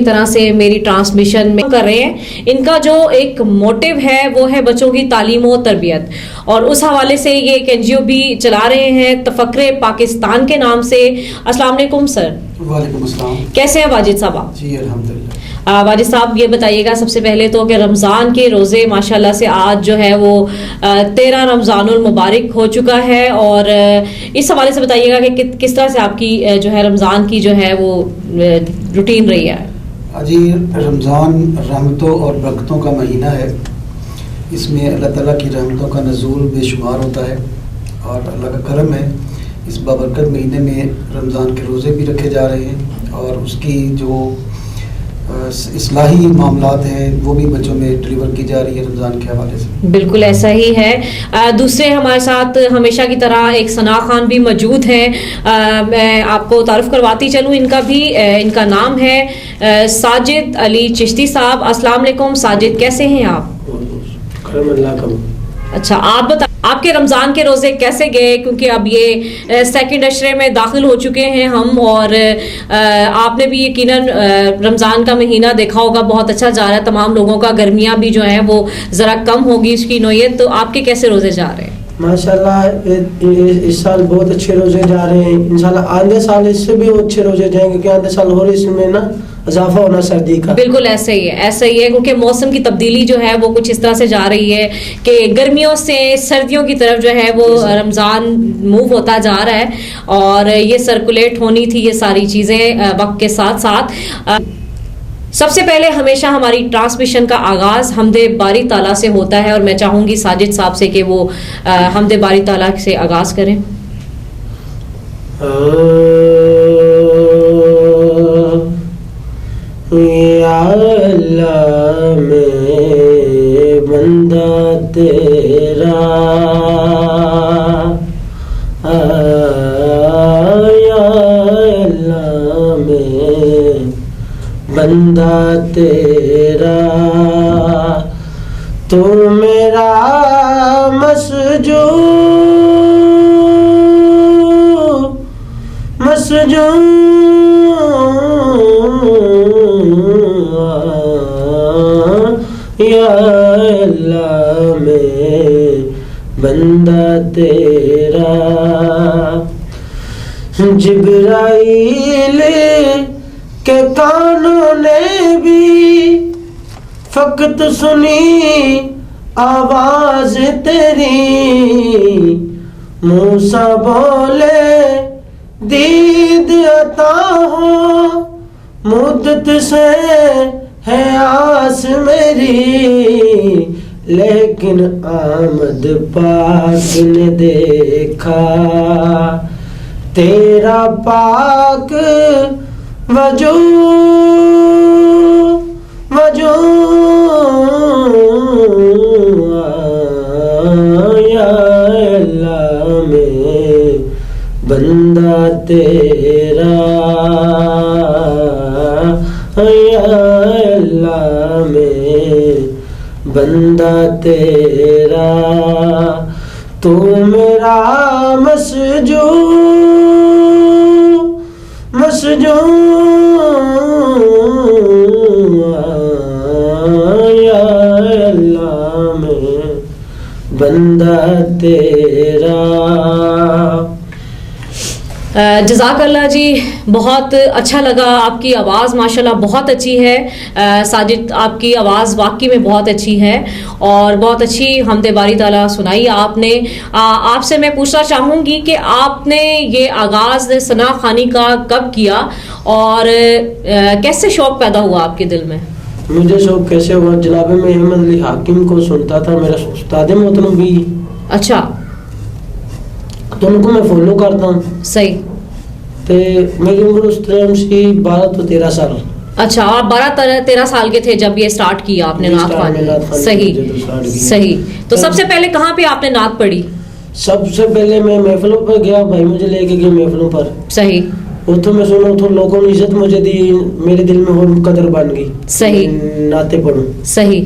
तरह से मेरी ट्रांसमिशन में कर रहे हैं। इनका जो एक मोटिव है वो है बच्चों की तालीम और तरबियत, और उस हवाले से ये एक एनजीओ भी चला रहे हैं तफक्रे पाकिस्तान के नाम से। अस्सलाम वालेकुम सर। वालेकुम अस्सलाम। कैसे हैं वाजिद साहब? जी अल्हम्दुलिल्लाह। वाजिद साहब ये बताइएगा सबसे पहले तो कि रमज़ान के रोज़े माशाल्लाह से आज जो है वो 13 रमज़ानुल मुबारक हो चुका है, और इस हवाले से बताइएगा कि किस तरह से आपकी जो है रमज़ान की जो है वो रूटीन रही है। जी रमज़ान रहमतों और बरकतों का महीना है। इसमें अल्लाह ताला की रहमतों का नज़ूल बेशुमार होता है और अल्लाह का करम है। इस बाबरकत महीने में रमज़ान के रोज़े भी रखे जा रहे हैं और उसकी जो इस्लाही मामलात हैं वो भी बच्चों में डिलीवर की जा रही है रमज़ान के हवाले से। बिल्कुल ऐसा ही है। दूसरे हमारे साथ हमेशा की तरह एक सना खान भी मौजूद हैं। मैं आपको तारुफ करवाती चलूँ इनका भी। इनका नाम है साजिद अली चिश्ती साहब। अस्सलाम वालेकुम साजिद, कैसे हैं आप? अच्छा, आप बता आपके रमज़ान के रोज़े कैसे गए, क्योंकि अब ये सेकंड अशरे में दाखिल हो चुके हैं हम, और आपने भी यकीनन रमज़ान का महीना देखा होगा बहुत अच्छा जा रहा है तमाम लोगों का। गर्मियाँ भी जो हैं वो ज़रा कम होगी इसकी नोयत, तो आपके कैसे रोज़े जा रहे हैं? माशाल्लाह इस साल बहुत अच्छे रोजे जा रहे हैं। इंशाल्लाह आगे साल इससे भी अच्छे रोजे जाएंगे, क्योंकि आगे साल हो रही इसमें ना इजाफा होना सर्दी का। बिल्कुल ऐसा ही है, ऐसा ही है, क्योंकि मौसम की तब्दीली जो है वो कुछ इस तरह से जा रही है कि गर्मियों से सर्दियों की तरफ जो है वो रमज़ान मूव होता जा रहा है, और ये सर्कुलेट होनी थी ये सारी चीज़ें वक्त के साथ साथ। सबसे पहले हमेशा हमारी ट्रांसमिशन का आगाज हमदे बारी ताला से होता है, और मैं चाहूंगी साजिद साहब से कि वो हमदे बारी ताला से आगाज करें। या अल्लाह मैं बंदा तेरा, या अल्लाह मैं बंदा तेरा, तू मेरा मसजूद या अल्लाह मैं बंदा तेरा। जिब्राइल के कानों ने भी फकत सुनी आवाज तेरी, मूसा बोले दीद अता हो, मुद्दत से है आस मेरी, लेकिन आमद पाक ने देखा तेरा पाक वजूद या अल्लाह मैं बंदा तेरा, या अल्लाह मैं बंदा तेरा, तू मेरा मसजूद या अल्लाह मैं बंदा तेरा। जज़ाकल्लाह जी, बहुत अच्छा लगा। आपकी आवाज़ माशाल्लाह बहुत अच्छी है साजिद, आपकी आवाज़ वाकई में बहुत अच्छी है और बहुत अच्छी हमदे बारी ताला सुनाई आपने। आपसे मैं पूछना चाहूँगी कि आपने ये आगाज़ सना खानी का कब किया और कैसे शौक़ पैदा हुआ आपके दिल में? मुझे शौक़ कैसे हुआ, जनाब मैं अहमद अली हाकिम को सुनता था, मेरा उस्ताद मोहतरम भी। अच्छा, तो उनको मैं फॉलो करता हूँ। सही। तो मेरी उम्र उस टाइम से 12 तो 13 साल। अच्छा, आप 12-13 साल के थे जब ये स्टार्ट किया आपने नात पढ़नी? सही सही। तो सबसे पहले कहाँ पे आपने नात पढ़ी? सबसे पहले मैं महफिलों पर गया, भाई मुझे लेके गए महफिलों पर। सही। उतो मैं सुना, उतो लोगों ने इज्जत मुझे दी, मेरे दिल में और कदर बन गई। सही। नाते पढ़ूं। सही।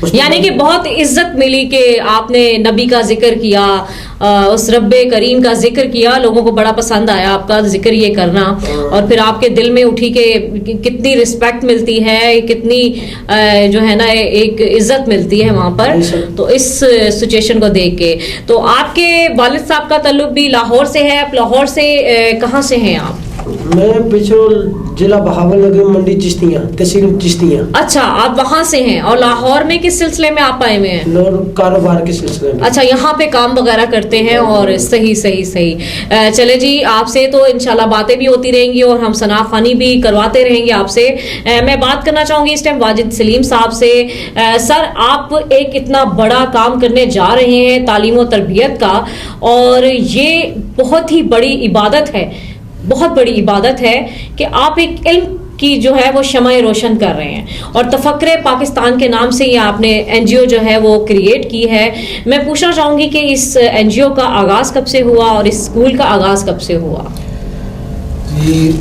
यानी कि बहुत इज्जत मिली कि आपने नबी का जिक्र किया, उस रब्बे करीम का जिक्र किया, लोगों को बड़ा पसंद आया आपका जिक्र ये करना, और फिर आपके दिल में उठी कि कितनी रिस्पेक्ट मिलती है, कितनी जो है ना एक इज्जत मिलती है वहाँ पर। तो इस सिचुएशन को देख के, तो आपके वालिद साहब का ताल्लुक भी लाहौर से है। आप लाहौर से कहाँ से हैं आप? मैं पिछोल जिला बहावलनगर, मंडी चिश्तियाँ, तहसील चिश्तियाँ। अच्छा, आप वहाँ से हैं। और लाहौर में किस सिलसिले में आप आए हुए हैं? कारोबार के सिलसिले में। अच्छा, यहाँ पे काम वगैरह करते हैं। और सही सही सही। चले जी, आपसे तो इंशाल्लाह बातें भी होती रहेंगी और हम सना खानी भी करवाते रहेंगे आपसे। मैं बात करना चाहूंगी इस टाइम वाजिद सलीम साहब से। सर, आप एक इतना बड़ा काम करने जा रहे हैं तालीम और तरबियत का, और ये बहुत ही बड़ी इबादत है, बहुत बड़ी इबादत है कि आप एक इल्म की जो है वो शमाए रोशन कर रहे हैं, और तफक्रे पाकिस्तान के नाम से ही आपने एनजीओ जो है वो क्रिएट की है। मैं पूछना चाहूंगी कि इस एनजीओ का आगाज कब से हुआ और इस स्कूल का आगाज कब से हुआ? जी,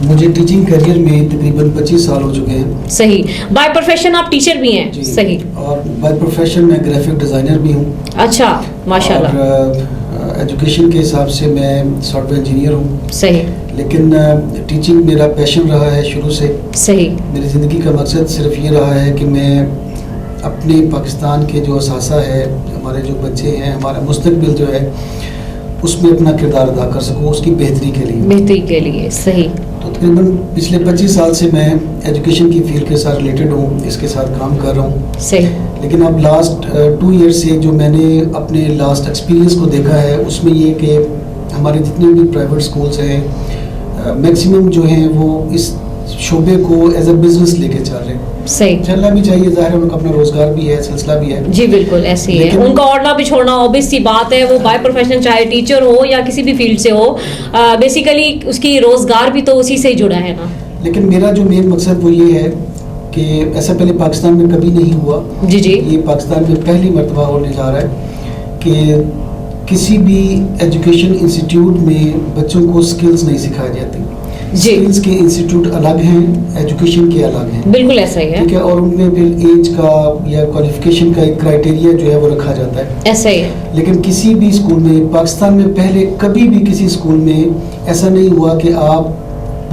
मुझे टीचिंग करियर में तकरीबन 25 साल हो चुके हैं। सही। बाय प्रोफेशन आप टीचर भी हैं? सही। और बाय प्रोफेशन मैं ग्राफिक डिजाइनर भी हूँ। अच्छा, माशाल्लाह। और एजुकेशन के हिसाब से मैं सॉफ्टवेयर इंजीनियर हूँ। सही। लेकिन टीचिंग मेरा पैशन रहा है शुरू से। सही। मेरी ज़िंदगी का मकसद सिर्फ ये रहा है कि मैं अपने पाकिस्तान के जो असासा है, हमारे जो बच्चे हैं, हमारा मुस्तकबिल जो है, उसमें अपना किरदार अदा कर सकूँ, उसकी बेहतरी के लिए। बेहतरी के लिए। सही। तो तकरीबन पिछले 25 साल से मैं एजुकेशन की फील्ड के साथ रिलेटेड हूँ, इसके साथ काम कर रहा हूँ। सही। लेकिन अब लास्ट 2 ईयर से जो मैंने अपने लास्ट एक्सपीरियंस को देखा है, उसमें ये कि हमारे जितने भी प्राइवेट स्कूल्स हैं, मैक्सिमम जो हैं वो इस शोबे को एज अ बिजनेस लेके चल रहे हैं। सही। चलना भी चाहिए, जाहिर है उनका अपना रोजगार भी है, सिलसिला भी है। जी बिल्कुल, ऐसे ही है। उनका ओढ़ना भी छोड़ना ऑब्वियस सी बात है, वो बाय प्रोफेशन चाहे टीचर हो या किसी भी फील्ड से हो, बेसिकली उसकी रोजगार भी तो उसी से ही जुड़ा है ना। लेकिन मेरा जो मेन मकसद वो ये है कि ऐसा पहले पाकिस्तान में कभी नहीं हुआ। जी जी। ये पाकिस्तान में पहली मर्तबा होने जा रहा है कि किसी भी एजुकेशन इंस्टीट्यूट में बच्चों को स्किल्स नहीं सिखाई जाती। स्किल्स के इंस्टीट्यूट अलग हैं, एजुकेशन के अलग हैं। बिल्कुल ऐसा ही है। ठीक है। और उनमें फिर एज का या क्वालिफिकेशन का एक क्राइटेरिया जो है वो रखा जाता है। ऐसा ही है। लेकिन किसी भी स्कूल में पाकिस्तान में पहले कभी भी किसी स्कूल में ऐसा नहीं हुआ कि आप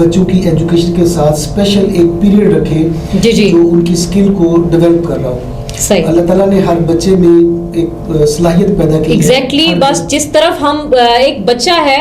बच्चों की एजुकेशन के साथ स्पेशल एक पीरियड रखें जो उनकी स्किल को डेवलप कर रहा हो। सही। अल्लाह ताला ने हर बच्चे में एक सलाहियत पैदा की। एग्जैक्टली। बस जिस तरफ हम एक बच्चा है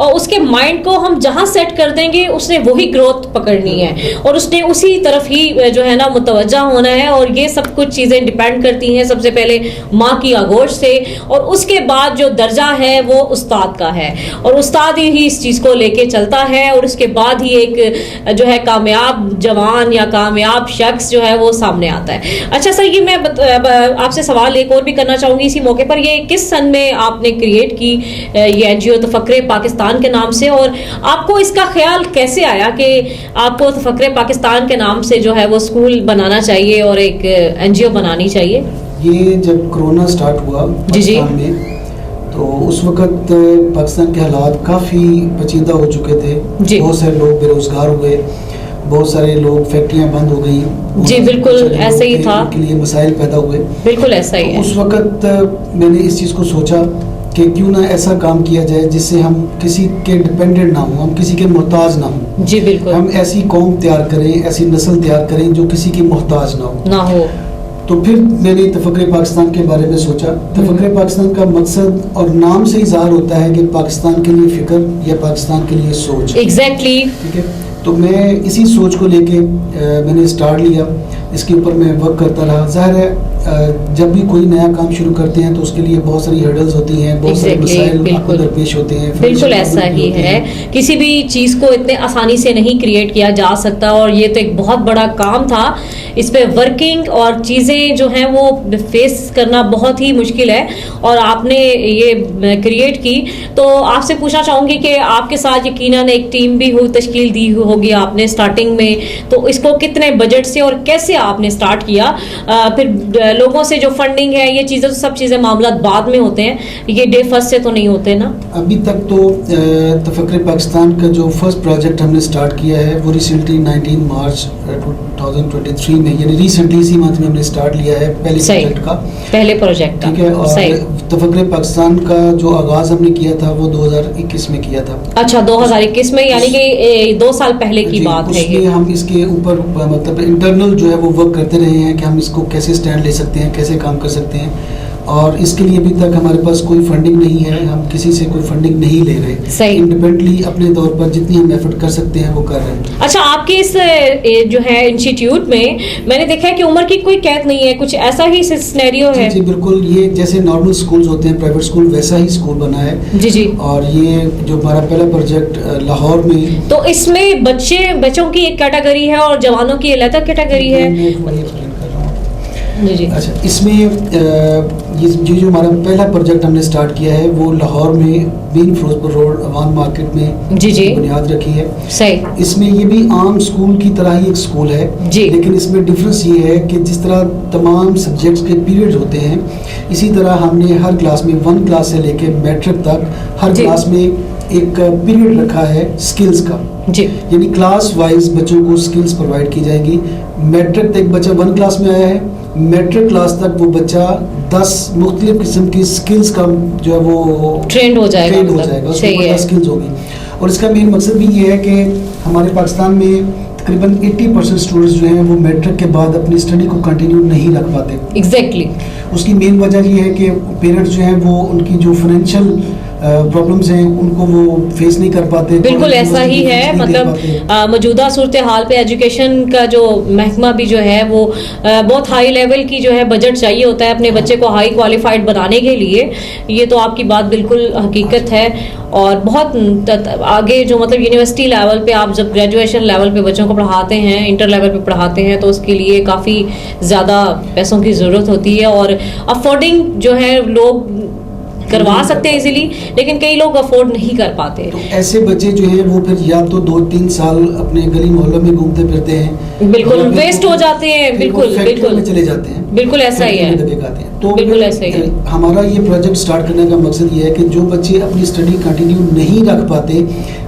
और उसके माइंड को हम जहां सेट कर देंगे, उसने वही ग्रोथ पकड़नी है और उसने उसी तरफ ही जो है ना मुतवज्जा होना है। और ये सब कुछ चीजें डिपेंड करती हैं सबसे पहले माँ की आगोश से, और उसके बाद जो दर्जा है वो उस्ताद का है, और उस्ताद ही इस चीज को लेके चलता है, और उसके बाद ही एक जो है कामयाब जवान या कामयाब शख्स जो है वो सामने आता है। अच्छा सर, ये मैं आपसे सवाल एक और भी करना चाहूंगी इसी मौके पर, ये किस सन में आपने क्रिएट की ये एनजीओ तफक्रे पाकिस्तान के नाम से, और आपको इसका ख्याल कैसे आया कि आपको तफक्रे पाकिस्तान के नाम से जो है वो स्कूल बनाना चाहिए और एक एनजीओ बनानी चाहिए? ये जब कोरोना स्टार्ट हुआ पाकिस्तान में, तो उस वक्त पाकिस्तान के हालात काफ़ी पेचीदा हो चुके थे। बहुत सारे लोग बेरोजगार हुए, बहुत सारे लोग, फैक्ट्रियां बंद हो गई। जी बिल्कुल ऐसा ही था। उनके लिए मसाइल पैदा हुए। बिल्कुल ऐसा ही है। उस वक्त मैंने इस चीज़ को सोचा कि क्यों ना ऐसा काम किया जाए जिससे हम किसी के डिपेंडेंट ना हो, हम किसी के मोहताज ना हो। जी बिल्कुल। हम ऐसी कौम तैयार करें, ऐसी नस्ल तैयार करें जो किसी की मोहताज ना हो। तो फिर मैंने तफक्रे पाकिस्तान के बारे में सोचा। तफक्रे पाकिस्तान का मकसद और नाम से इज़हार होता है कि पाकिस्तान के लिए फिक्र या पाकिस्तान के लिए सोच। एग्जैक्टली। ठीक है। तो मैं इसी सोच को लेके मैंने स्टार्ट लिया, इसके ऊपर मैं वर्क करता रहा। ज़ाहिर है जब भी कोई नया काम शुरू करते हैं तो उसके लिए बहुत सारी हर्डल्स होती हैं, बहुत सारे मसाइल आपको दरपेश होते हैं। बिल्कुल ऐसा ही है। किसी भी चीज़ को इतने आसानी से नहीं क्रिएट किया जा सकता, और ये तो एक बहुत बड़ा काम था। इस पे वर्किंग और चीज़ें जो हैं वो फेस करना बहुत ही मुश्किल है, और आपने ये क्रिएट की। तो आपसे पूछना चाहूँगी कि आपके साथ यकीनन एक टीम भी तश्कील दी होगी आपने स्टार्टिंग में, तो इसको कितने बजट से और कैसे आपने स्टार्ट किया? फिर लोगों से जो फंडिंग है, ये चीज़ें, सब चीज़ें मामला बाद में होते हैं, ये डे फर्स्ट से तो नहीं होते ना। अभी तक तो तफक्रे पाकिस्तान का जो फर्स्ट प्रोजेक्ट हमने स्टार्ट किया है वो रिसेंटली 19 मार्च 2023 में, यानी रिसेंटली इसी मंथ में हमने स्टार्ट लिया है पहले प्रोजेक्ट का। ठीक है, और तफक्कुर पाकिस्तान का जो आगाज हमने किया था वो 2021 में किया था। अच्छा, 2021 में, यानी कि 2 साल पहले की बात है ये। हम इसके ऊपर मतलब इंटरनल जो है वो वर्क करते रहे हैं कि हम इसको कैसे स्टैंड ले सकते हैं, कैसे काम कर सकते हैं, और इसके लिए अभी तक हमारे पास कोई फंडिंग नहीं है, हम किसी से कोई फंडिंग नहीं ले रहे, इंडिपेंडेंटली अपने तौर पर जितनी हम एफर्ट कर सकते हैं वो कर रहे हैं। अच्छा, आपके इस जो है इंस्टीट्यूट में मैंने देखा है कि उम्र की कोई कैद नहीं है, कुछ ऐसा ही सिनेरियो है? जी बिल्कुल, ये जैसे नॉर्मल स्कूल्स होते हैं प्राइवेट स्कूल, वैसा ही स्कूल बना है। जी जी। और ये जो हमारा पहला प्रोजेक्ट लाहौर में, तो इसमें बच्चों की एक कैटेगरी है और जवानों की अलग कैटेगरी है। जी जी। अच्छा, इसमें ये जो हमारा पहला प्रोजेक्ट हमने स्टार्ट किया है वो लाहौर में बीन फिरोजपुर रोड अवान मार्केट में जी जी बुनियाद रखी है। सही। इसमें ये भी आम स्कूल की तरह ही एक स्कूल है जी, लेकिन इसमें डिफरेंस ये है कि जिस तरह तमाम सब्जेक्ट्स के पीरियड्स होते हैं, इसी तरह हमने हर क्लास में 1 क्लास से लेके मैट्रिक तक हर क्लास में एक पीरियड रखा है स्किल्स का जी, यानी क्लास वाइज बच्चों को स्किल्स प्रोवाइड की जाएगी। मैट्रिक तक बच्चा 1 क्लास में आया है, मैट्रिक क्लास तक वो बच्चा 10 मुख्तलिफ किस्म की स्किल्स का जो है वो ट्रेंड हो जाएगा, उसको स्किल्स होगी। और इसका मेन मकसद भी ये है कि हमारे पाकिस्तान में तकरीबन 80% स्टूडेंट्स जो हैं वो मैट्रिक के बाद अपनी स्टडी को कंटिन्यू नहीं रख पाते। एग्जैक्टली। उसकी मेन वजह ये है कि पेरेंट्स जो हैं वो उनकी जो फाइनेंशियल प्रॉब्लम्स हैं उनको वो फेस नहीं कर पाते। बिल्कुल ऐसा ही है, मतलब मौजूदा सूरत हाल पे एजुकेशन का जो महकमा भी जो है वो बहुत हाई लेवल की जो है बजट चाहिए होता है अपने बच्चे को हाई क्वालिफाइड बनाने के लिए। ये तो आपकी बात बिल्कुल हकीकत है। और बहुत आगे जो मतलब यूनिवर्सिटी लेवल पे आप जब ग्रेजुएशन लेवल पे बच्चों को पढ़ाते हैं, इंटर लेवल पे पढ़ाते हैं, तो उसके लिए काफ़ी ज़्यादा पैसों की ज़रूरत होती है। और अफोर्डिंग जो है लोग करवा सकते हैं इजीली, लेकिन कई लोग अफोर्ड नहीं कर पाते। तो ऐसे बच्चे जो हैं वो फिर या तो 2-3 साल अपने गली मोहल्लों में घूमते फिरते हैं, बिल्कुल वेस्ट हो जाते हैं, बिल्कुल बिल्कुल चले जाते हैं, बिल्कुल ऐसा ही है, तो बिल्कुल ऐसा ही है। हमारा ये प्रोजेक्ट स्टार्ट करने का मकसद ये है कि जो बच्चे अपनी स्टडी कंटिन्यू नहीं रख पाते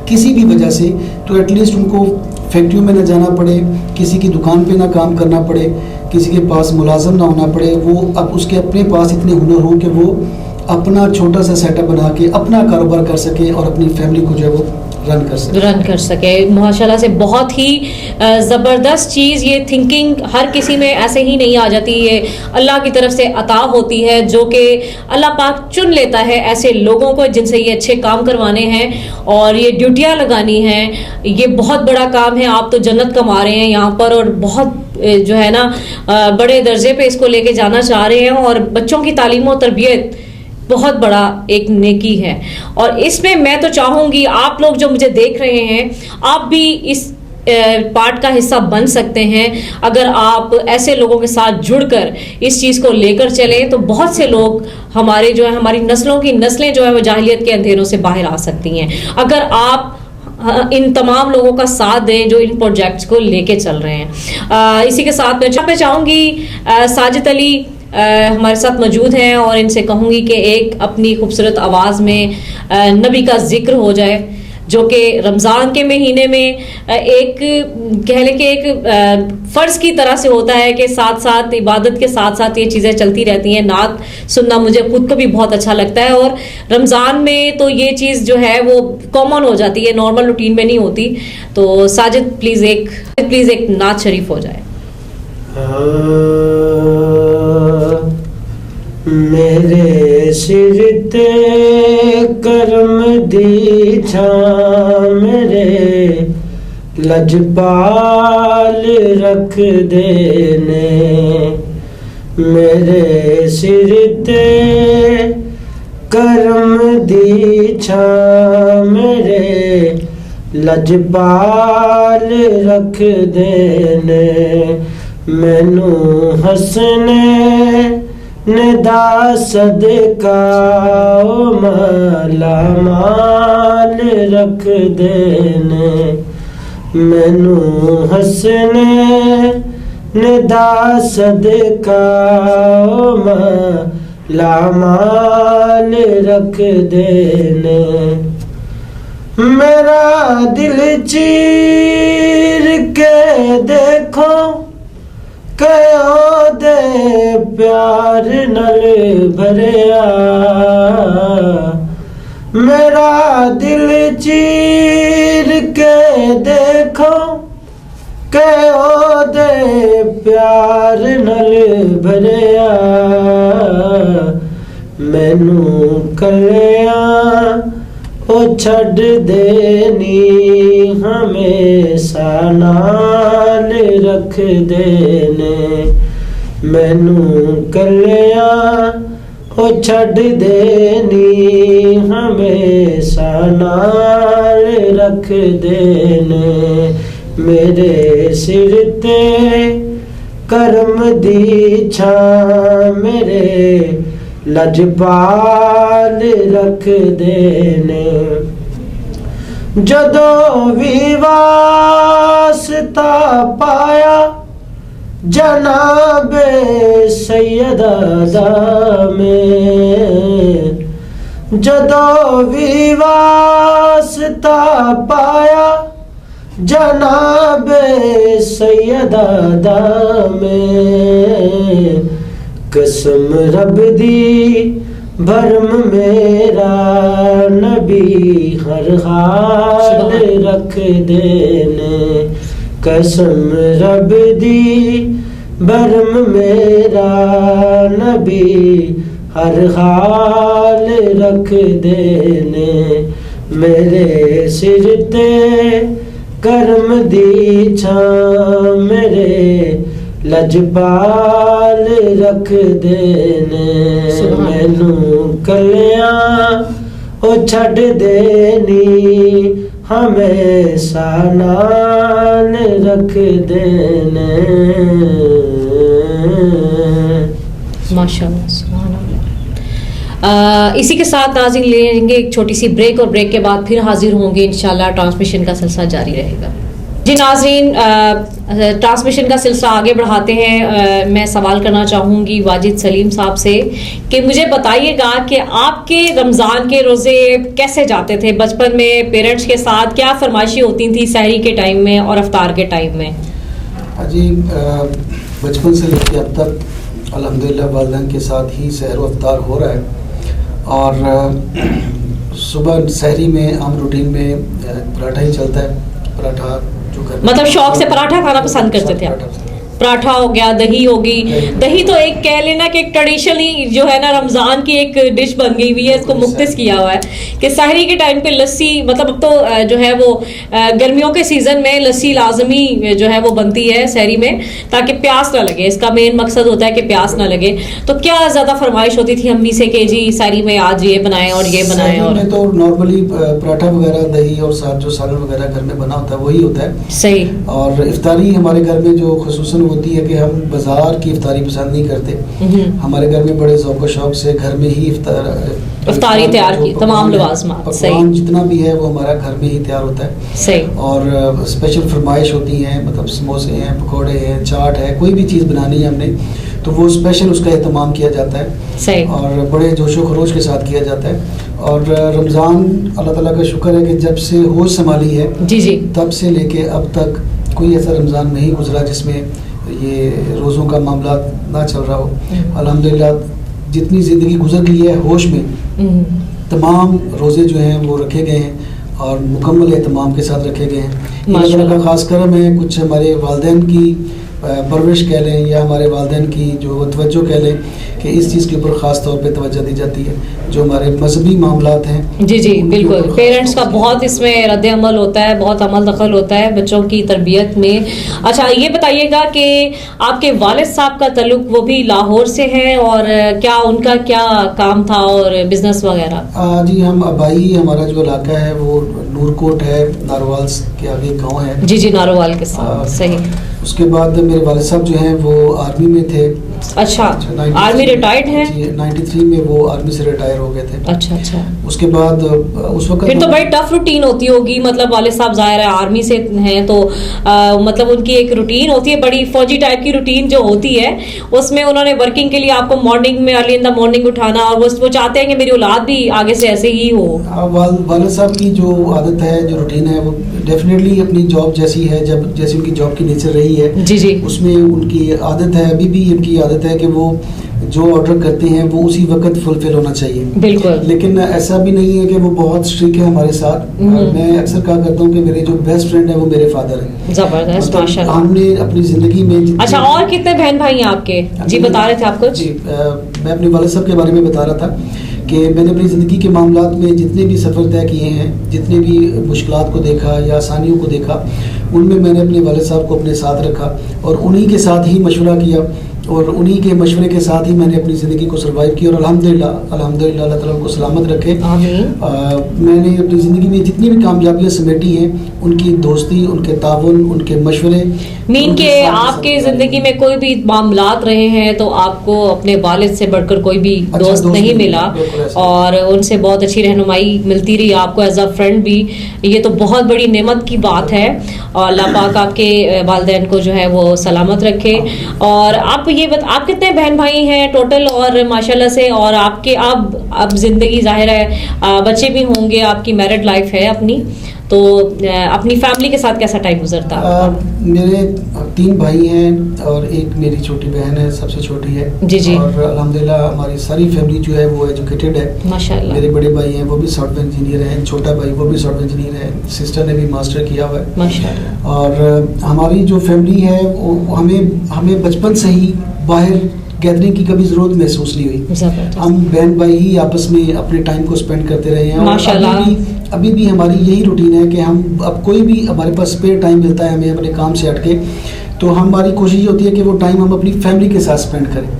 किसी भी वजह से, तो एटलीस्ट उनको फैक्ट्रियों में ना जाना पड़े, किसी की दुकान पे ना काम करना पड़े, किसी के पास मुलाजम ना होना पड़े, वो अब उसके अपने पास इतने हुनर हों कि वो अपना छोटा सा सेटअप बना के अपना कारोबार कर सके और अपनी फैमिली को जो है वो रन कर सके। माशाल्लाह से बहुत ही ज़बरदस्त चीज़, ये थिंकिंग हर किसी में ऐसे ही नहीं आ जाती, ये अल्लाह की तरफ से अता होती है जो कि अल्लाह पाक चुन लेता है ऐसे लोगों को जिनसे ये अच्छे काम करवाने हैं और ये ड्यूटियाँ लगानी हैं। ये बहुत बड़ा काम है, आप तो जन्नत कमा रहे हैं यहाँ पर, और बहुत जो है ना बड़े दर्जे पे इसको लेके जाना चाह रहे हैं। और बच्चों की तालीम और तरबियत बहुत बड़ा एक नेकी है। और इसमें मैं तो चाहूँगी आप लोग जो मुझे देख रहे हैं, आप भी इस पार्ट का हिस्सा बन सकते हैं। अगर आप ऐसे लोगों के साथ जुड़कर इस चीज़ को लेकर चलें तो बहुत से लोग हमारे जो है, हमारी नस्लों की नस्लें जो है वो जाहिलियत के अंधेरों से बाहर आ सकती हैं अगर आप इन तमाम लोगों का साथ दें जो इन प्रोजेक्ट्स को लेके चल रहे हैं। इसी के साथ मैं चाहूँगी साजिद अली हमारे साथ मौजूद हैं और इनसे कहूँगी कि एक अपनी खूबसूरत आवाज़ में नबी का जिक्र हो जाए, जो कि रमज़ान के महीने में एक कह लें कि एक फ़र्ज़ की तरह से होता है कि साथ साथ इबादत के साथ साथ ये चीज़ें चलती रहती हैं। नात सुनना मुझे खुद को भी बहुत अच्छा लगता है और रमज़ान में तो ये चीज़ जो है वो कॉमन हो जाती है, नॉर्मल रूटीन में नहीं होती। तो साजिद प्लीज़ एक नात शरीफ हो जाए। मेरे सिर ते करम दी छां, मेरे लजपाल रख देने, मेरे सिर ते करम दी छां, मेरे लजपाल रख देने, मैनू हसने निदा सदका ओ माला माल रख देने, मैनू हसने निदा सदका ओ माला माल रख देने, मेरा दिल चीर के देखो कहो दे प्यार नल भरिया, मेरा दिल चीर के देखो कहो दे प्यार नल भरिया, मैनू कलिया ओ छड़ देनी हमेशा नाल रख देने, मैनू कलिया ओ छड़ देनी हमेशा नाल रख देने, मेरे सिर ते करम दी छां मेरे लजपाल रख देने, जदों भी वास्ता पाया जनाबे सैयदा दा में, जदों भी वास्ता पाया जनाबे सैयदा दा में, कसम रब दी भरम मेरा नबी हर हाल रख देने, कसम रब दी भरम मेरा नबी हर हाल रख देने, मेरे सिर ते करम दी छां मेरे लजपाल रख देने, मैनू कलिया ओ छड़ देनी हमेशा नाल रख देने। माशाल्लाह, सुभान अल्लाह। इसी के साथ नाज़रीन लेंगे एक छोटी सी ब्रेक और ब्रेक के बाद फिर हाजिर होंगे इंशाल्लाह। ट्रांसमिशन का सिलसिला जारी रहेगा। जी नाज़रीन, ट्रांसमिशन का सिलसिला आगे बढ़ाते हैं। मैं सवाल करना चाहूँगी वाजिद सलीम साहब से कि मुझे बताइएगा कि आपके रमज़ान के रोज़े कैसे जाते थे बचपन में? पेरेंट्स के साथ क्या फरमाइशी होती थी सहरी के टाइम में और अफ्तार के टाइम में? जी, बचपन से लेकर अब तक अल्हम्दुलिल्लाह वालिदैन के साथ ही सहर व अफ्तार हो रहा है। और सुबह सहरी में आम रूटीन में पराठा ही चलता है। पराठा मतलब शौक से पराठा खाना पसंद करते थे आप? पराठा हो गया, दही होगी। दही तो एक कह लेना कि एक ट्रेडिशनली जो है ना रमजान की एक डिश बन गई हुई है, इसको मुख्तस किया हुआ है कि सहरी के टाइम पे लस्सी, मतलब अब तो जो है वो गर्मियों के सीजन में लस्सी लाजमी जो है वो बनती है सहरी में, ताकि प्यास ना लगे। इसका मेन मकसद होता है कि प्यास ना लगे। तो क्या ज्यादा फरमाइश होती थी अम्मी से कि जी सहरी में आज ये बनाएं और ये बनाएं? और तो नॉर्मली पराठा वगैरह, दही और साथ जो सालन वगैरह घर में बना होता है वही होता है। सही। और इफ्तारी हमारे घर में जो खुसूसन होती है कि हम बाजार की इफ्तारी पसंद नहीं करते। हमारे घर में बड़े ज़ौक़ व शौक से घर में ही इफ्तारी तैयार की, तमाम लवाज़मात पकवान जितना भी है वो हमारा घर में ही तैयार होता है। सही। और स्पेशल फरमाइश होती हैं, मतलब समोसे हैं, पकोड़े हैं, चाट है, कोई भी चीज़ बनानी है हमने तो वो स्पेशल उसका एहतमाम किया जाता है। सही। और बड़े जोशो खरोश के साथ किया जाता है। और रमज़ान अल्लाह ताला का शुक्र है कि जब से होश संभाली है जी जी तब से लेके अब तक कोई ऐसा रमज़ान नहीं गुजरा जिसमें ये रोज़ों का मामला ना चल रहा हो। अल्हम्दुलिल्लाह जितनी ज़िंदगी गुजर गई है होश में, तमाम रोज़े जो हैं वो रखे गए हैं और मुकम्मल एहतमाम के साथ रखे गए हैं। अल्लाह का ख़ास करम है। कुछ हमारे वालिदैन की परवरिश कह लें या हमारे वालिदैन की जो तवज्जो कह लें कि इस चीज़ के ऊपर ख़ास तौर पे तवज्जो दी जाती है जो हमारे मजहबी मामलात हैं। जी जी बिल्कुल, पेरेंट्स का बहुत इसमें रद्द अमल होता है, बहुत अमल दखल होता है बच्चों की तरबियत में। अच्छा ये बताइएगा कि आपके वालिद साहब का तल्लुक वो भी लाहौर से है और क्या उनका क्या काम था और बिजनेस वगैरह? जी हम आबाई, हमारा जो इलाका है वो नूरकोट है, नारोवाल के आगे गाँव है। जी जी नारोवाल के साथ। सही। उसके बाद मेरे वालिद साहब जो हैं वो आर्मी में थे। अच्छा, आर्मी रिटायर्ड हैं? 93 में वो आर्मी से रिटायर हो गए थे। अच्छा अच्छा। उसके बाद उस वक्त फिर तो बड़ी टफ रूटीन होती होगी, मतलब वालिद साहब जाहिर है आर्मी से हैं तो मतलब उनकी एक रूटीन होती है, बड़ी फौजी टाइप की रूटीन जो होती है, उसमें उन्होंने वर्किंग के लिए आपको मॉर्निंग में अर्ली इन द मॉर्निंग उठाना, और वो चाहते हैं कि मेरी औलाद भी आगे से ऐसे ही हो। वालिद साहब की जो आदत है, जो रूटीन है, वो डेफिनेटली अपनी जॉब जैसी है, जब जैसी उनकी जॉब की नेचर रही है जी जी, उसमें उनकी आदत है, अभी भी उनकी आदत है कि वो जो ऑर्डर करते हैं वो उसी वक्त फुलफिल होना चाहिए। बिल्कुल। लेकिन ऐसा भी नहीं है कि वो बहुत स्ट्रिक्ट है हमारे साथ। मैं अक्सर कहा करता हूँ कि मेरे जो बेस्ट फ्रेंड है वो मेरे फादर हैं। जबरदस्त, माशाल्लाह। हमने अपनी जिंदगी में अच्छा, और कितने बहन भाई हैं आपके? जी बता रहे थे आप कुछ। जी, मैं अपने वालिद साहब के बारे में बता रहा था कि मैंने अपनी ज़िंदगी के मामलात में जितने भी सफ़र तय किए हैं, जितने भी मुश्किलात को देखा या आसानियों को देखा, उनमें मैंने अपने वालिद साहब को अपने साथ रखा और उन्हीं के साथ ही मशवरा किया और उन्हीं के मशवरे के साथ ही मैंने अपनी ज़िंदगी को सर्वाइव किया और अल्हम्दुलिल्लाह अल्लाह ताला उनको सलामत रखे। मैंने अपनी ज़िंदगी में जितनी भी कामयाबियाँ समेटी हैं, उनकी दोस्ती, उनके ताउन, उनके मशवरे। मीन के आपके ज़िंदगी में कोई भी मामलात रहे हैं तो आपको अपने वालिद से बढ़कर कोई भी दोस्त नहीं मिला और उनसे बहुत अच्छी रहनुमाई मिलती रही आपको एज अ फ्रेंड भी। ये तो बहुत बड़ी नेमत की बात है और अल्लाह पाक आपके वालिदैन को जो है वो सलामत रखे। और आप आप कितने बहन भाई हैं टोटल? और माशाल्लाह से, और आपके अब जिंदगी जाहिर है बच्चे भी होंगे, आपकी मैरिड लाइफ है अपनी, तो अपनी फैमिली के साथ कैसा टाइम गुजरता? मेरे 3 भाई हैं और एक मेरी छोटी बहन है, सबसे छोटी है। जी जी। और अल्हम्दुलिल्लाह हमारी सारी फैमिली जो है वो एजुकेटेड है माशाल्लाह। मेरे बड़े भाई हैं वो भी सॉफ्टवेयर इंजीनियर हैं, छोटा भाई वो भी सॉफ्टवेयर इंजीनियर है, सिस्टर ने भी मास्टर किया हुआ है माशाल्लाह। और हमारी जो फैमिली है वो हमें बचपन से ही बाहर गैदरिंग की कभी जरूरत महसूस नहीं हुई। हम बहन भाई ही आपस में अपने टाइम को स्पेंड करते रहे हैं और अभी भी हमारी यही रूटीन है कि हम अब कोई भी हमारे पास स्पेयर टाइम मिलता है हमें अपने काम से हटके, तो हमारी कोशिश होती है कि वो टाइम हम अपनी फैमिली के साथ स्पेंड करें।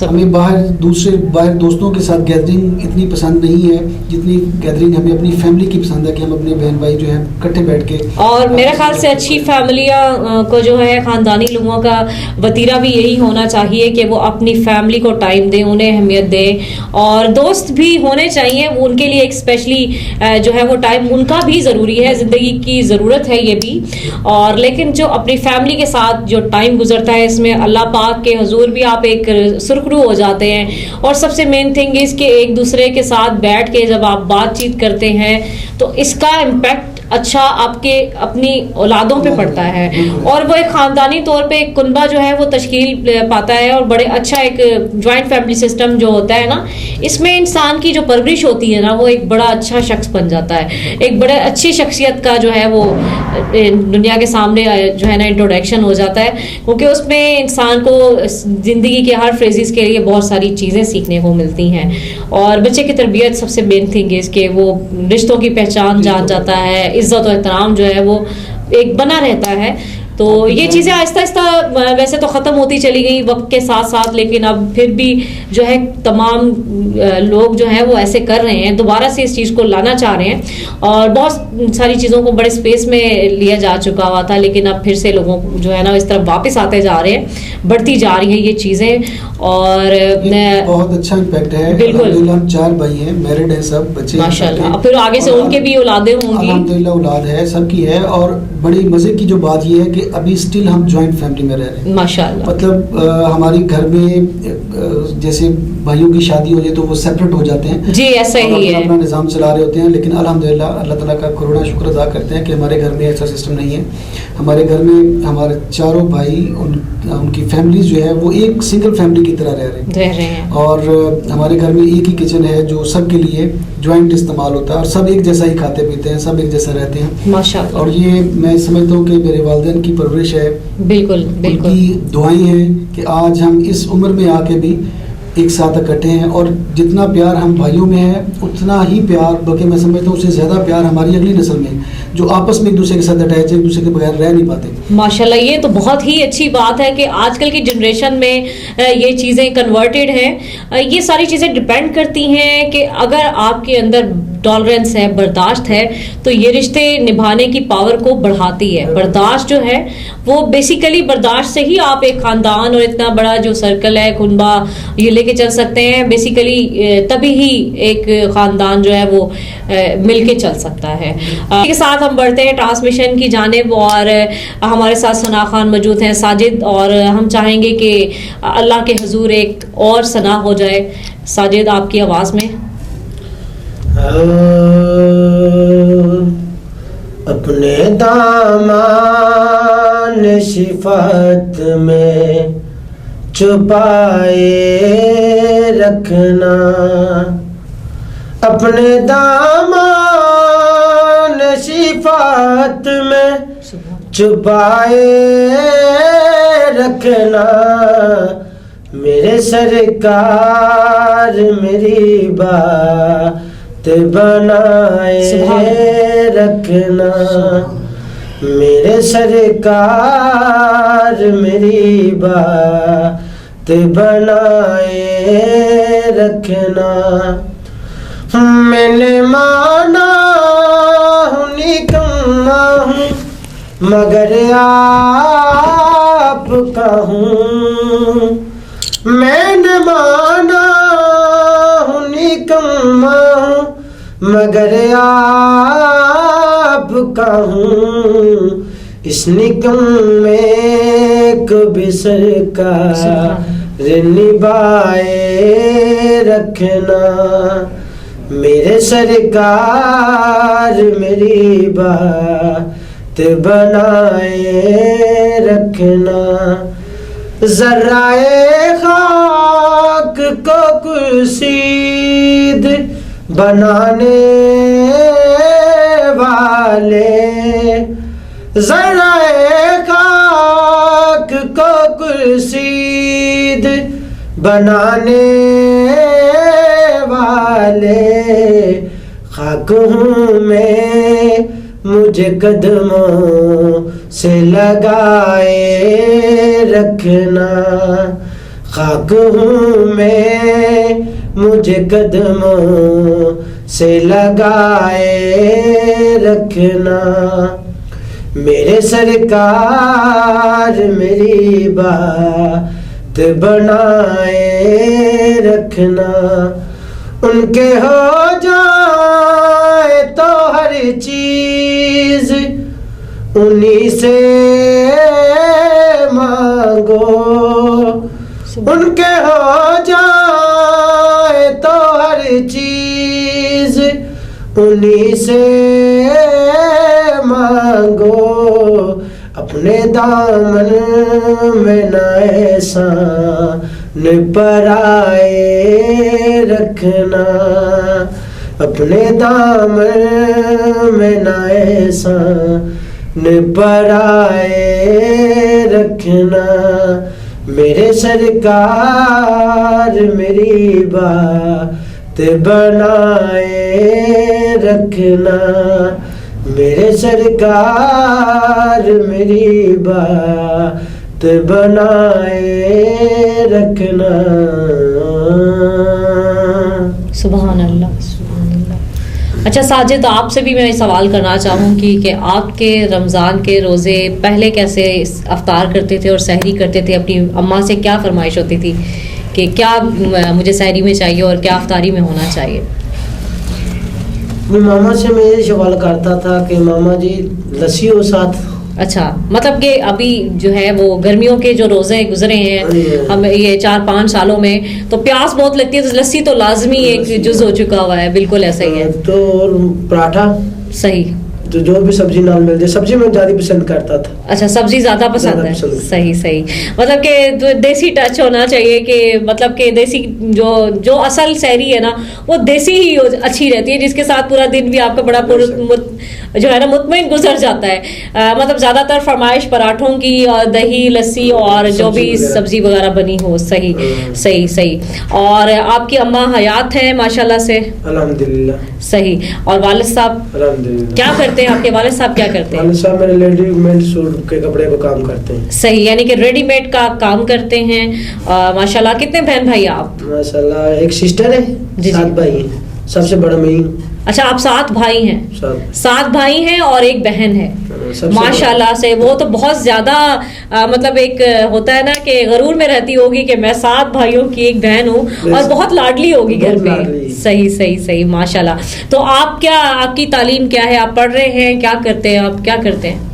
हमें बाहर दोस्तों के साथ गैदरिंग इतनी पसंद नहीं है जितनी गैदरिंग हमें अपनी फैमिली की पसंद है कि हम अपने बहन भाई जो है इकट्ठे बैठ के। और मेरे ख्याल से अच्छी फैमिलियाँ को जो है खानदानी लोगों का वतीरा भी यही होना चाहिए कि वो अपनी फैमिली को टाइम दें, उन्हें अहमियत दें और दोस्त भी होने चाहिए वो उनके लिए एक स्पेशली जो है वो टाइम उनका भी ज़रूरी है, ज़िंदगी की ज़रूरत है ये भी। और लेकिन जो अपनी फैमिली के साथ जो टाइम गुजरता है इसमें अल्लाह पाक के हुजूर भी आप एक सुरखरू हो जाते हैं। और सबसे मेन थिंग इज कि एक दूसरे के साथ बैठ के जब आप बातचीत करते हैं तो इसका इम्पैक्ट अच्छा आपके अपनी औलादों पे पड़ता है और वो एक ख़ानदानी तौर पे एक कुनबा जो है वो तश्कील पाता है और बड़े अच्छा एक जॉइंट फैमिली सिस्टम जो होता है ना, इसमें इंसान की जो परवरिश होती है ना वो एक बड़ा अच्छा शख्स बन जाता है, एक बड़े अच्छी शख्सियत का जो है वो दुनिया के सामने जो है ना इंट्रोडक्शन हो जाता है, क्योंकि उसमें इंसान को ज़िंदगी के हर फेजेस के लिए बहुत सारी चीज़ें सीखने को मिलती हैं। और बच्चे की तरबियत सबसे मेन थिंग है इसके, वो रिश्तों की पहचान जान जाता है, इज्जत और एहतराम जो है वो एक बना रहता है। तो ये चीज़ें आहिस्ता आहिस्ता वैसे तो ख़त्म होती चली गई वक्त के साथ साथ, लेकिन अब फिर भी जो है तमाम लोग जो हैं वो ऐसे कर रहे हैं, दोबारा से इस चीज़ को लाना चाह रहे हैं और बहुत सारी चीज़ों को बड़े स्पेस में लिया जा चुका हुआ था, लेकिन अब फिर से लोगों जो है ना इस तरफ वापस आते जा रहे हैं, बढ़ती जा रही हैं ये चीज़ें। और बहुत अच्छा इम्पैक्ट है। बिल्कुल, हम 4 भाई हैं, मैरिड हैं सब, बच्चे माशाल्लाह, फिर आगे से उनके भी औलादें होंगी, अल्हम्दुलिल्लाह औलाद है सबकी है। और बड़ी मज़े की जो बात ये है कि अभी स्टिल हम जॉइंट फैमिली में रह रहे हैं माशाल्लाह। मतलब हमारे घर में जैसे भाइयों की शादी हो जाए तो वो सेपरेट हो जाते हैं जी, ऐसा ही है, अपना निज़ाम चला रहे होते हैं, लेकिन अल्हम्दुलिल्लाह अल्लाह ताला का करोड़ा शुक्र अदा करते हैं कि हमारे घर में ऐसा सिस्टम नहीं है। हमारे घर में हमारे चारों भाई उनकी फैमिली जो है वो एक सिंगल फैमिली की तरह रह रहे हैं और हमारे घर में एक ही किचन है जो सबके लिए ज्वाइंट इस्तेमाल होता है और सब एक जैसा ही खाते पीते हैं, सब एक जैसा रहते हैं माशाअल्लाह। और ये मैं समझता हूँ कि मेरे वालिदैन की परवरिश है, बिल्कुल बिल्कुल उनकी दुआएं हैं कि आज हम इस उम्र में आके भी एक साथ इकट्ठे हैं और जितना प्यार हम भाइयों में है उतना ही प्यार, बल्कि मैं समझता हूँ उससे ज़्यादा प्यार हमारी अगली नस्ल में जो आपस में एक दूसरे के साथ अटैच है, एक दूसरे के बगैर रह नहीं पाते। माशाल्लाह, ये तो बहुत ही अच्छी बात है कि आजकल की जनरेशन में ये चीज़ें कन्वर्टेड हैं। ये सारी चीज़ें डिपेंड करती हैं कि अगर आपके अंदर टॉलरेंस है, बर्दाश्त है, तो ये रिश्ते निभाने की पावर को बढ़ाती है। बर्दाश्त जो है वो बेसिकली बर्दाश्त से ही आप एक खानदान और इतना बड़ा जो सर्कल है, कुनबा, ये लेके चल सकते हैं। बेसिकली तभी ही एक खानदान जो है वो मिलके चल सकता है। के साथ हम बढ़ते हैं ट्रांसमिशन की जानिब और हमारे साथ सना खान मौजूद हैं, साजिद, और हम चाहेंगे कि अल्लाह के हुजूर एक और सना हो जाए। साजिद, आपकी आवाज़ में। अपने दामन शिफात में छुपाए रखना, अपने दामन शिफात में छुपाए रखना, मेरे सरकार मेरी बात बनाए रखना, मेरे सरकार मेरी बात बनाए रखना। मैंने माना हूँ निकम्मा हूँ मगर आपका हूँ, मैंने माना हूँ निकम्मा हूँ मगर आपका हूँ, इस निकम्मे को भी सरकार निभाए रखना, मेरे सरकार मेरी बात बनाए रखना। ज़र्राए खाक को कुर्सीद बनाने वाले, ज़र्राए खाक को कुर्सीद बनाने वाले, खाक हूँ मैं मुझे कदमों से लगाए रखना, खाक हूँ मैं मुझे कदमों से लगाए रखना, मेरे सरकार मेरी बात बनाए रखना। उनके हो जाए तो हर चीज उन्हीं से मांगो, उनके हो जाए तो हर चीज उन्हीं से मांगो, अपने दामन में न ऐसा न पराए रखना, अपने दामन में न ऐसा न पराए रखना, मेरे सरकार मेरी बात बनाए रखना, मेरे सरकार मेरी बात बनाए रखना। सुभान अल्लाह, सुभान अल्लाह। अच्छा साजिद, आपसे भी मैं सवाल करना चाहूँगी कि आपके रमज़ान के रोज़े पहले कैसे अफ्तार करते थे और सहरी करते थे? अपनी अम्मा से क्या फरमाइश होती थी कि क्या मुझे सहरी में चाहिए और क्या अफ्तारी में होना चाहिए? मामा से मैं ये सवाल करता था कि मामा जी लस्सी हो साथ। अच्छा, मतलब कि अभी जो है वो गर्मियों के जो रोजे गुजरे हैं हम ये 4-5 सालों में, तो प्यास बहुत लगती है, तो लस्सी तो लाजमी एक जुज हो चुका हुआ है। बिल्कुल ऐसा ही है। तो पराठा सही, तो जो भी सब्जी नाल मिल जाए, सब्जी में ज्यादा पसंद करता था। अच्छा, सब्जी ज्यादा पसंद है। सही सही, मतलब कि देसी टच होना चाहिए कि मतलब कि देसी जो असल सहरी है ना वो देसी ही अच्छी रहती है, जिसके साथ पूरा दिन भी आपका बड़ा जो है ना मुतमईन गुजर जाता है। मतलब ज्यादातर फरमाइश पराठों की और दही लस्सी और जो भी सब्जी वगैरह बनी हो। सही सही सही। और आपकी अम्मा हयात है माशाल्लाह से? अल्हम्दुलिल्लाह। सही। और वालिद साहब अल्हम्दुलिल्लाह क्या करते हैं? आपके वालिद साहब क्या करते हैं? वालिद साहब मेरे रेडीमेड सूट के कपड़े को काम करते हैं। सही, यानी कि रेडीमेड का काम करते हैं। माशाल्लाह। कितने बहन भाई आप? माशाल्लाह एक सिस्टर है, 7 भाई हैं, सबसे बड़ा मैं ही हूँ। अच्छा, आप 7 भाई हैं? सब 7 भाई हैं और एक बहन है। सबसे माशाल्लाह से, वो तो बहुत ज्यादा मतलब एक होता है ना कि गरूर में रहती होगी कि मैं 7 भाइयों की एक बहन हूँ, और बहुत लाडली होगी घर बहुत पे। लाडली। सही सही सही, माशाल्लाह। तो आप क्या, आपकी तालीम क्या है? आप पढ़ रहे हैं, क्या करते हैं, आप क्या करते हैं?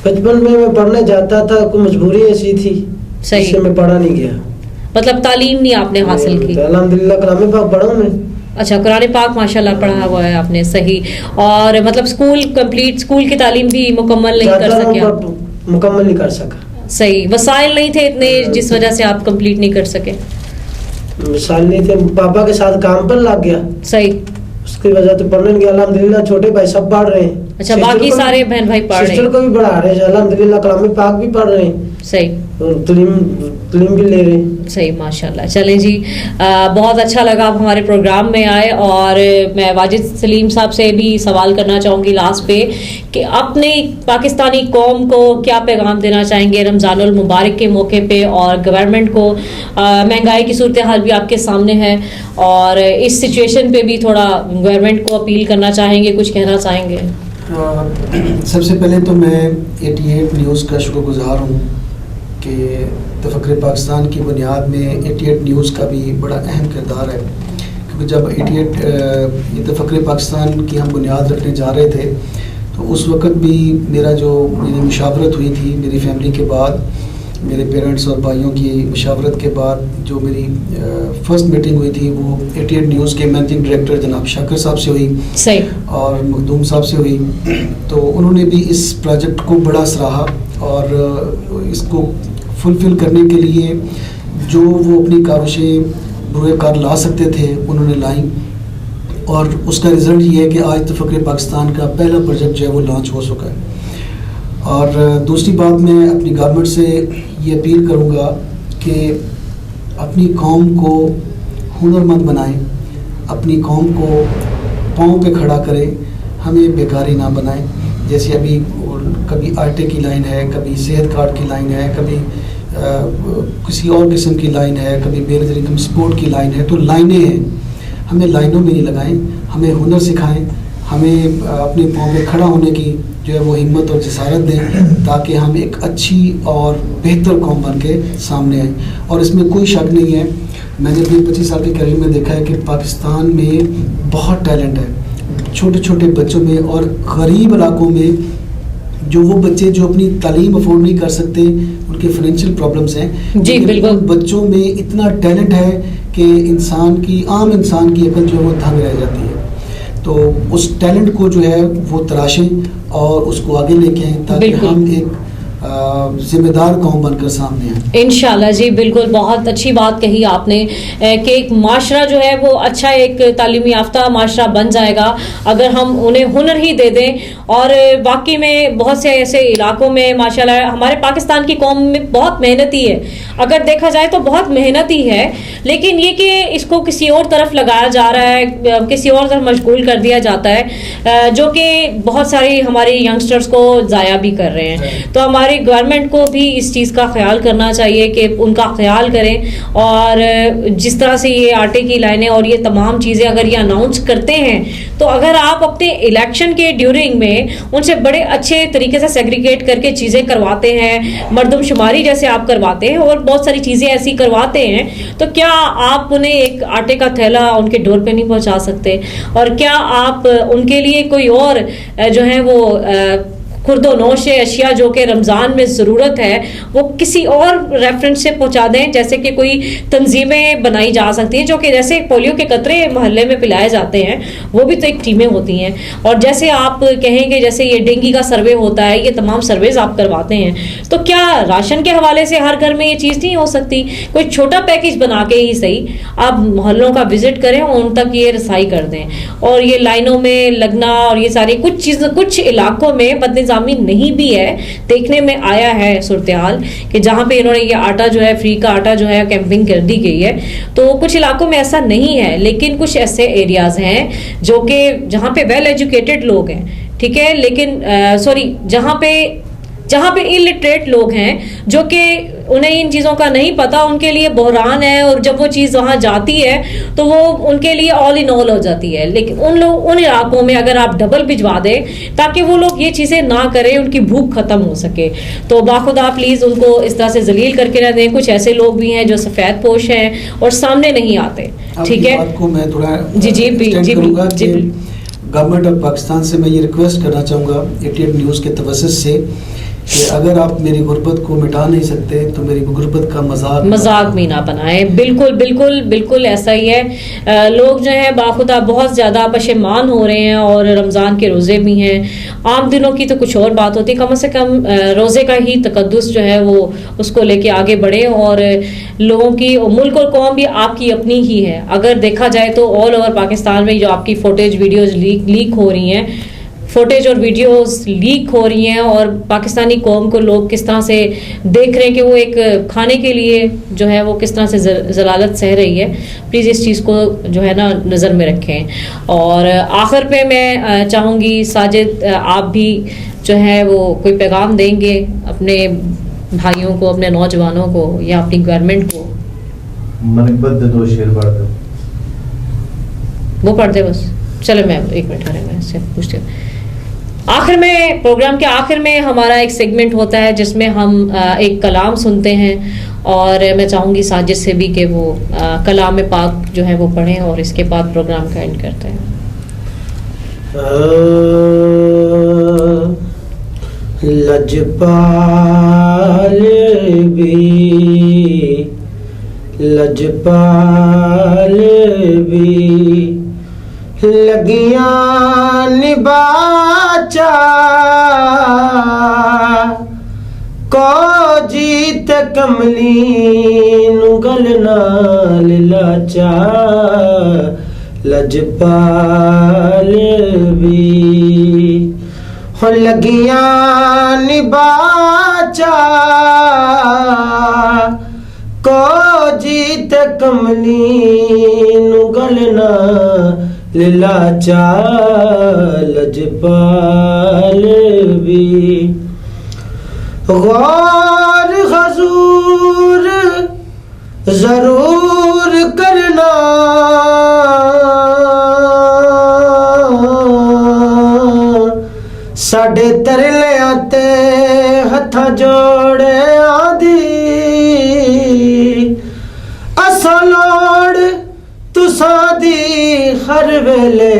बचपन में मैं पढ़ने जाता था, कोई मजबूरी ऐसी थी, सही। इससे मैं पढ़ा नहीं गया। मतलब तालीम नहीं आपने हासिल की? तो अल्हम्दुलिल्लाह कलामी पाक पढ़ा हूं मैं। अच्छा, कुरान पाक माशाल्लाह पढ़ा हुआ है आपने, सही। और मतलब स्कूल कंप्लीट, स्कूल की तालीम भी मुकम्मल नहीं कर सके आप? मुकम्मल नहीं कर सका। सही, वसाइल नहीं थे इतने जिस वजह से आप कंप्लीट नहीं कर सके? मिसाल नहीं थे, पापा के साथ काम पर लग गया, सही। उसकी वजह से पढ़ने नहीं गया। अल्हम्दुलिल्लाह छोटे भाई सब पढ़ रहे हैं। अच्छा, बाकी सारे बहन भाई पढ़ रहे सिस्टर हैं? को भी पढ़ा रहे हैं अल्हम्दुलिल्लाह, कलामी पाक भी पढ़ रहे हैं सही, और तालीम भी ले रहे हैं। सही, माशाल्लाह। चलें जी, बहुत अच्छा लगा आप हमारे प्रोग्राम में आए, और मैं वाजिद सलीम साहब से भी सवाल करना चाहूँगी लास्ट पे कि अपने पाकिस्तानी कौम को क्या पैगाम देना चाहेंगे रमज़ानुल मुबारक के मौके पे, और गवर्नमेंट को? महंगाई की सूरत हाल भी आपके सामने है, और इस सिचुएशन पे भी थोड़ा गवर्नमेंट को अपील करना चाहेंगे, कुछ कहना चाहेंगे? सबसे पहले तो मैं 88 न्यूज़ का शुक्रगुज़ार हूँ कि तफक्कुर पाकिस्तान की बुनियाद में 88 न्यूज़ का भी बड़ा अहम किरदार है, क्योंकि जब 88 ये तफक्कुर पाकिस्तान की हम बुनियाद रखने जा रहे थे, तो उस वक़्त भी मेरी मुशावरत हुई थी मेरी फैमिली के बाद, मेरे पेरेंट्स और भाइयों की मुशावरत के बाद जो मेरी फर्स्ट मीटिंग हुई थी वो 88 न्यूज़ के मैनेजिंग डायरेक्टर जनाब शाकिर साहब से हुई, सही, और मखदूम साहब से हुई। तो उन्होंने भी इस प्रोजेक्ट को बड़ा सराहा, और इसको फुलफ़िल करने के लिए जो वो अपनी काविशें बुरे-कार ला सकते थे उन्होंने लाई, और उसका रिज़ल्ट ये है कि आज तफक्कुर पाकिस्तान का पहला प्रोजेक्ट जो है वो लॉन्च हो चुका है। और दूसरी बात, मैं अपनी गवर्नमेंट से ये अपील करूँगा कि अपनी कौम को हुनरमंद बनाएं, अपनी कौम को पाँव पे खड़ा करें, हमें बेकारी ना बनाएं। जैसे अभी कभी आटे की लाइन है, कभी सेहत कार्ड की लाइन है, कभी किसी और किस्म की लाइन है, कभी बेनज़ीर इनकम सपोर्ट की लाइन है, तो लाइनें हैं, हमें लाइनों में नहीं लगाएं, हमें हुनर सिखाएं, हमें अपने पाँव पे खड़ा होने की जो है वो हिम्मत और जसारत दें, ताकि हम एक अच्छी और बेहतर कौम बन के सामने आएँ। और इसमें कोई शक नहीं है, मैंने अपने 25 साल के करियर में देखा है कि पाकिस्तान में बहुत टैलेंट है छोटे छोटे बच्चों में, और गरीब इलाकों में जो वो बच्चे जो अपनी तालीम अफोर्ड नहीं कर सकते, उनके फाइनेंशियल प्रॉब्लम्स हैं जी, बिल्कुल। बच्चों में इतना टैलेंट है कि आम इंसान की अकल जो है वो दंग रह जाती है। तो उस टैलेंट को जो है वो तराशें और उसको आगे लेके आएं, ताकि हम एक जिम्मेदार कौम बनकर सामने आए इंशाल्लाह। जी बिल्कुल, बहुत अच्छी बात कही आपने कि एक माशरा जो है वो अच्छा एक तालीमी याफ्ता माशरा बन जाएगा अगर हम उन्हें हुनर ही दे दें। और बाकी में बहुत से ऐसे इलाकों में माशाल्लाह हमारे पाकिस्तान की कौम में बहुत मेहनती है, अगर देखा जाए तो बहुत मेहनती है, लेकिन ये कि इसको किसी और तरफ लगाया जा रहा है, किसी और तरफ मशगूल कर दिया जाता है, जो कि बहुत सारी हमारी यंगस्टर्स को ज़ाया भी कर रहे हैं। तो हमारी गवर्नमेंट को भी इस चीज़ का ख्याल करना चाहिए कि उनका ख्याल करें। और जिस तरह से ये आटे की लाइनें और ये तमाम चीज़ें अगर ये अनाउंस करते हैं, तो अगर आप अपने इलेक्शन के ड्यूरिंग में उनसे बड़े अच्छे तरीके से सेग्रीगेट करके चीज़ें करवाते हैं, मर्दमशुमारी जैसे आप करवाते हैं और बहुत सारी चीज़ें ऐसी करवाते हैं, तो क्या आप उन्हें एक आटे का थैला उनके डोर पे नहीं पहुंचा सकते? और क्या आप उनके लिए कोई और जो है वो खुर्दो नोश अशिया जो कि रमज़ान में ज़रूरत है वो किसी और रेफरेंस से पहुंचा दें? जैसे कि कोई तंजीमें बनाई जा सकती हैं जो कि जैसे पोलियो के कतरे मोहल्ले में पिलाए जाते हैं, वो भी तो एक टीमें होती हैं। और जैसे आप कहेंगे जैसे ये डेंगू का सर्वे होता है, ये तमाम सर्वेज आप करवाते हैं, तो क्या राशन के हवाले से हर घर में ये चीज़ नहीं हो सकती? कोई छोटा पैकेज बना के ही सही आप मोहल्लों का विजिट करें और उन तक ये रसाई कर दें। और ये लाइनों में लगना और ये सारी कुछ चीज़ कुछ इलाकों में बदनिज़ामी नहीं भी है, देखने में आया है सूरत हाल कि जहाँ पे इन्होंने ये आटा जो है फ्री का आटा जो है कैंपिंग कर दी गई है। तो कुछ इलाकों में ऐसा नहीं है, लेकिन कुछ ऐसे एरियाज हैं जो कि जहाँ पे वेल एजुकेटेड लोग हैं, ठीक है, लेकिन जहाँ पे जहाँ पे इलिटरेट लोग हैं जो कि उन्हें इन चीज़ों का नहीं पता, उनके लिए बहरान है, और जब वो चीज़ वहाँ जाती है तो वो उनके लिए ऑल इन ऑल हो जाती है। लेकिन उन इलाकों में अगर आप डबल भिजवा दें ताकि वो लोग ये चीज़ें ना करें, उनकी भूख खत्म हो सके, तो बाखुदा प्लीज़ उनको इस तरह से जलील करके ना दें। कुछ ऐसे लोग भी हैं जो सफ़ेद पोश हैं और सामने नहीं आते। ठीक है, बात को मैं थोड़ा जी करूंगा कि गवर्नमेंट ऑफ पाकिस्तान से मैं ये रिक्वेस्ट करना चाहूँगा 88 न्यूज़ के तवज्जुह से कि अगर आप मेरी गुर्बत को मिटा नहीं सकते तो मेरी गुर्बत का मजाक भी ना बनाएं। बिल्कुल बिल्कुल बिल्कुल ऐसा ही है। लोग जो है बाखुदा बहुत ज़्यादा पशेमान हो रहे हैं, और रमज़ान के रोज़े भी हैं। आम दिनों की तो कुछ और बात होती है, कम से कम रोज़े का ही तकद्दुस जो है वो उसको लेके आगे बढ़े, और लोगों की मुल्क और कौम भी आपकी अपनी ही है। अगर देखा जाए तो ऑल ओवर पाकिस्तान में जो आपकी फुटेज वीडियोज़ लीक हो रही हैं, फुटेज और वीडियोस लीक हो रही हैं, और पाकिस्तानी कौम को लोग किस तरह से देख रहे हैं कि वो एक खाने के लिए जो है वो किस तरह से जलालत सह रही है। प्लीज़ इस चीज़ को जो है ना नज़र में रखें। और आखिर पे मैं चाहूँगी साजिद आप भी जो है वो कोई पैगाम देंगे अपने भाइयों को, अपने नौजवानों को, या अपनी गवर्नमेंट को? दो शेर पढ़ दो। वो पढ़ दे बस। चलो मैं एक मिनट करें, मैं इससे पूछती हूँ। आखिर में, प्रोग्राम के आखिर में हमारा एक सेगमेंट होता है जिसमें हम एक कलाम सुनते हैं, और मैं चाहूँगी साजिद से भी कि वो कलाम पाक जो है वो पढ़ें, और इसके बाद प्रोग्राम का एंड करते हैं। लजपाल भी लगियां निबाचा को जीत कमली नुगल नाल लाचा लजपाल भी हो लगियां निबाचा को जीत कमली नुगल नाल लाचा लजपाल भी गौर हजूर जरूर करना साडे तरले आते हथा जोड़े आदि असा लोड़ तुसा दी हर वेले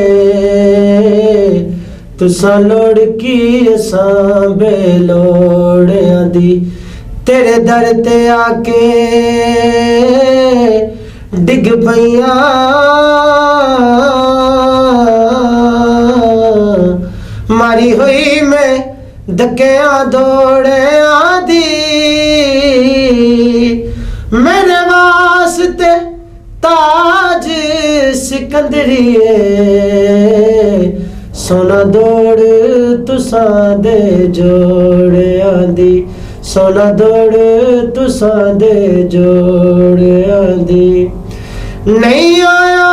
तुसा लोड़ की असां बेलोड़ियां दी तेरे दर ते आके डिग पईयां मारी हुई मैं धक्कियां दौड़ियां दी मेरे वास्ते ताज सिकंदरिए सोना दौड़ तुसा दे जोड़े आंदी सोना दौड़ तुसा दे जोड़े आंदी नहीं आया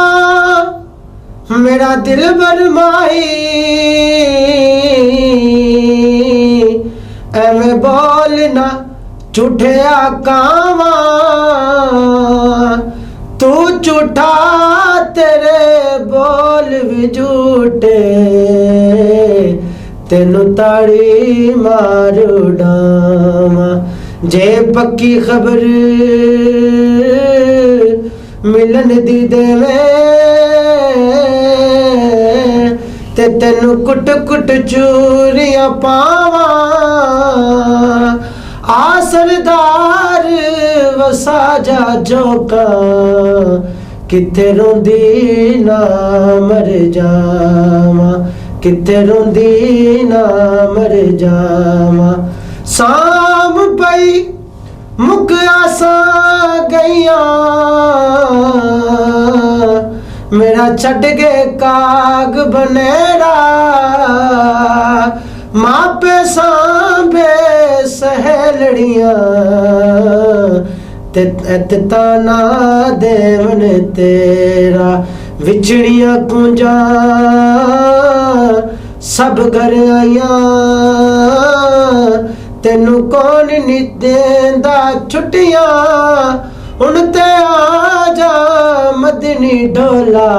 मेरा दिल बरमाई एवें बोलना झूठे कावा तू झूठा तेरे बोल भी झूठे तेनू ताड़ी मारू डावा जे पक्की खबर मिलन दी देवे ते तेनू कुट कुट चूरियां पावा आ सरदार वसा जा जोका किथे रोंदी ना मर जावा किथे रोंदी ना मर जावा साम पई मुक आसा गईया मेरा छड़ गए काग बनेरा मापे सांबे सहेलड़ियां ते ताना देवन तेरा विछड़ियां कुंजा सब घर आया ਤੈਨੂੰ ਕੌਣ ਨੀ ਦੇਂਦਾ ਛੁੱਟੀਆਂ ਹੁਣ ਤੇ ਆ ਜਾ ਮਦਨੀ ਢੋਲਾ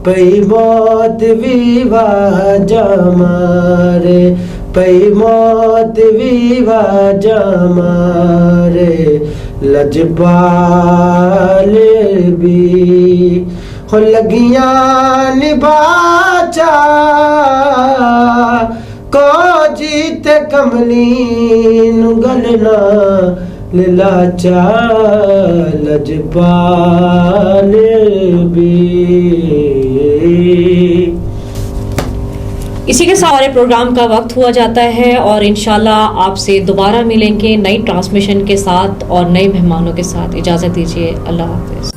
ਪਈ ਮੌਤ ਵੀ ਵਾਜਾ ਮਾਰੇ ਪਈ ਮੌਤ ਵੀ ਵਾਜਾ ਮਾਰੇ ਲਜਪਾਲ ਵੀ ਹੋ ਲੱਗੀਆਂ ਨਿਭਾਚਾ ਕੋ ਜੀਤ ਕਮਲੀ ਨੂੰ ਗਲਨਾ लाचा लजपाल भी। इसी के साथ हमारे प्रोग्राम का वक्त हुआ जाता है और इंशाल्लाह आपसे दोबारा मिलेंगे नई ट्रांसमिशन के साथ और नए मेहमानों के साथ। इजाज़त दीजिए, अल्लाह हाफ़िज़।